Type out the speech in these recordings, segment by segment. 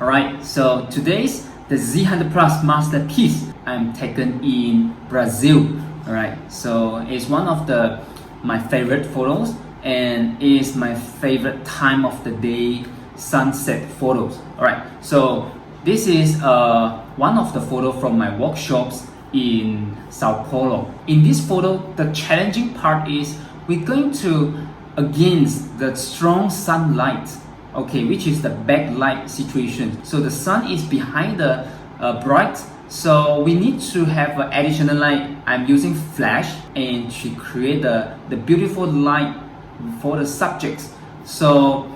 Alright, so today's the Z100 Plus Masterpiece I'm taken in Brazil. Alright, so it's one of my favorite photos and is my favorite time of the day sunset photos. Alright, so this is one of the photos from my workshops in Sao Paulo. In this photo, the challenging part is we're going to against the strong sunlight, okay, which is the backlight situation. So the sun is behind the bright, so we need to have an additional light. I'm using flash and to create the beautiful light for the subjects. So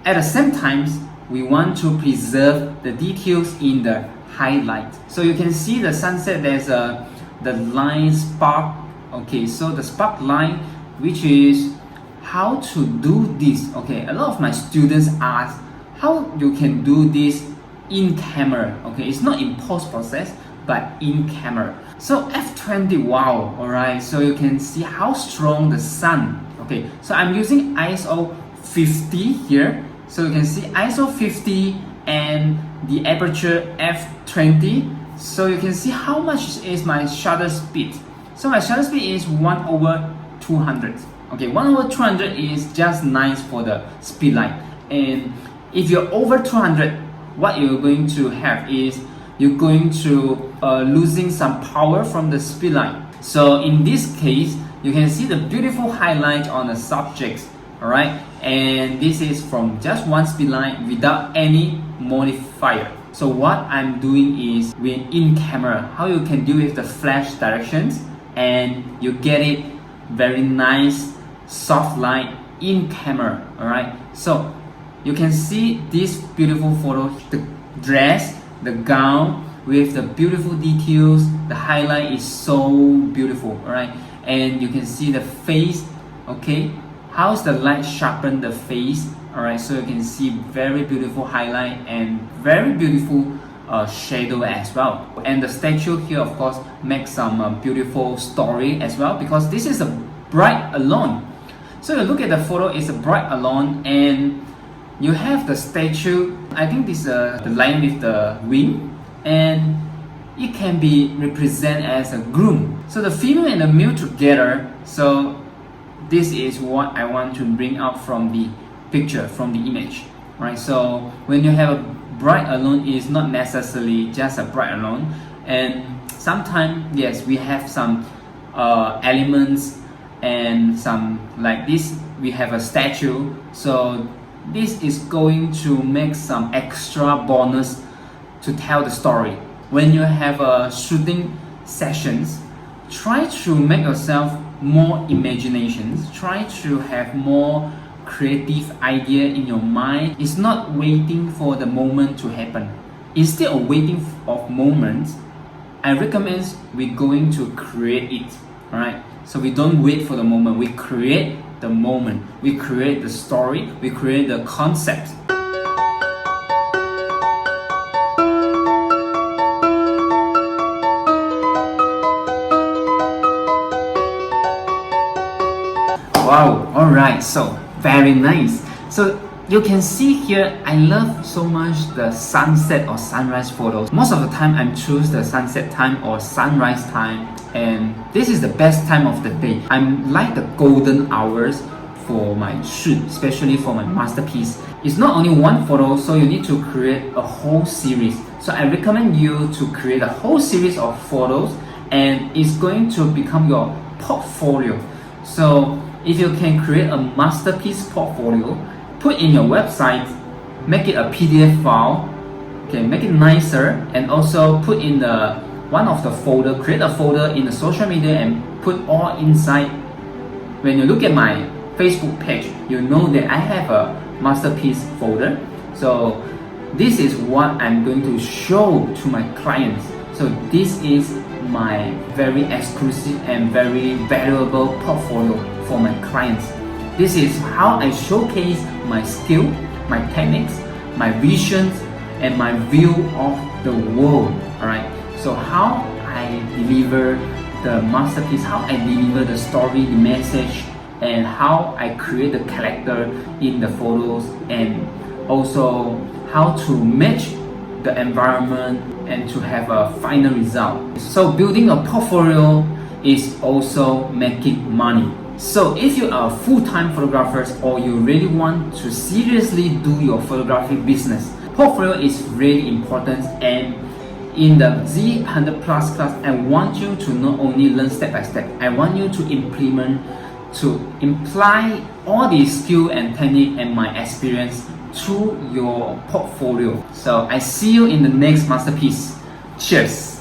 at the same time, we want to preserve the details in the highlight. So you can see the sunset, there's the line spark, okay, so the spark line, which is how to do this. Okay, a lot of my students ask how you can do this in camera. Okay, it's not in post process but in camera. So f20, wow, alright, so you can see how strong the sun. Okay, so I'm using ISO 50 here, so you can see ISO 50 and the aperture f20, so you can see how much is my shutter speed. So my shutter speed is 1/200. Okay, 1/200 is just nice for the speed light. And if you're over 200, what you're going to have is you're going to losing some power from the speed light. So in this case, you can see the beautiful highlight on the subjects. All right, and this is from just one speed light without any modifier. So what I'm doing is we're in camera, how you can do with the flash directions, and you get it very nice soft light in camera. All right, so you can see this beautiful photo, the dress, the gown with the beautiful details, the highlight is so beautiful. All right, and you can see the face. Okay, how's the light sharpen the face. All right, so you can see very beautiful highlight and very beautiful shadow as well. And the statue here, of course, makes some beautiful story as well, because this is a bright alone. So you look at the photo, it's a bright alone, and you have the statue. I think this is the lion with the wing, and it can be represented as a groom. So the female and the male together. So this is what I want to bring out from the picture, from the image, right? So when you have a bright alone, it's not necessarily just a bright alone, and sometimes yes, we have some elements and some like this. We have a statue, so this is going to make some extra bonus to tell the story. When you have a shooting sessions, try to make yourself more imaginations, try to have more creative idea in your mind. It's not waiting for the moment to happen. Instead of waiting of moments, I recommend we're going to create it. All right, so we don't wait for the moment, we create the moment, we create the story, we create the concept. Wow, alright, so very nice. So you can see here, I love so much the sunset or sunrise photos. Most of the time I choose the sunset time or sunrise time, and this is the best time of the day. I'm like the golden hours for my shoot, especially for my masterpiece. It's not only one photo, so you need to create a whole series. So I recommend you to create a whole series of photos, and it's going to become your portfolio. So if you can create a masterpiece portfolio, put in your website, make it a PDF file, okay, make it nicer, and also put in the one of the folder, create a folder in the social media and put all inside. When you look at my Facebook page, you know that I have a masterpiece folder. So this is what I'm going to show to my clients. So this is my very exclusive and very valuable portfolio for my clients. This is how I showcase my skill, my techniques, my visions, and my view of the world. Alright, so how I deliver the masterpiece, how I deliver the story, the message, and how I create the character in the photos, and also how to match the environment, and to have a final result. So building a portfolio is also making money. So if you are a full-time photographer or you really want to seriously do your photography business, portfolio is really important. And in the Z100 Plus class, I want you to not only learn step by step, I want you to imply all the skill and technique and my experience to your portfolio. So I see you in the next masterpiece. Cheers!